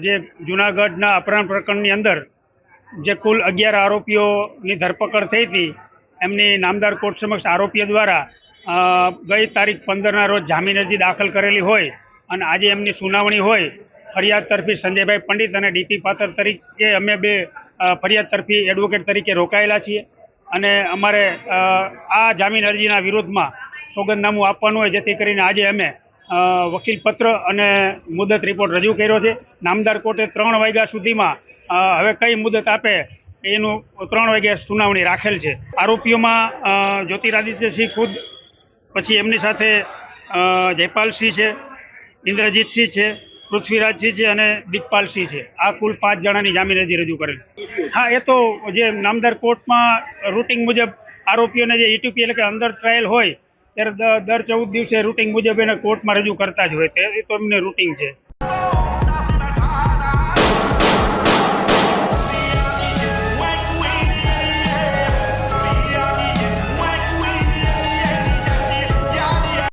જે જૂનાગઢના અપહરણ પ્રકરણની અંદર જે કુલ 11 આરોપીઓની ધરપકડ થઈ હતી, એમની નામદાર કોર્ટ સમક્ષ આરોપીઓ દ્વારા ગઈ તારીખ 15ના રોજ જામીન અરજી દાખલ કરેલી હોય અને આજે એમની સુનાવણી હોય. ફરિયાદ તરફી સંજયભાઈ પંડિત અને ડીપી પાત્ર તરીકે અમે બે ફરિયાદ તરફી એડવોકેટ તરીકે રોકાયેલા છીએ અને અમારે આ જામીન અરજીના વિરોધમાં સોગંદનામું આપવાનું હોય, જેથી કરીને આજે અમે વકીલપત્ર અને મુદત રિપોર્ટ રજૂ કર્યો છે. નામદાર કોર્ટે 3 વાગ્યા સુધીમાં હવે કઈ મુદત આપે એનું 3 વાગ્યા સુનાવણી રાખેલ છે. આરોપીઓમાં જ્યોતિરાદિત્યસિંહ ખુદ, પછી એમની સાથે જયપાલસિંહ છે, ઇન્દ્રજીતસિંહ છે, પૃથ્વીરાજસિંહ છે અને દિગપાલસિંહ છે. આ કુલ 5 જણાની જામીન અરજી રજૂ કરેલ. હા, એ તો જે નામદાર કોર્ટમાં રૂટિંગ મુજબ આરોપીઓને જે ETP એટલે કે અંદર ટ્રાયલ હોય ત્યારે દર 14 દિવસે રૂટિંગ મુજબ એને કોર્ટમાં રજૂ કરતા જ હોય, એ તો એમને રૂટિંગ છે.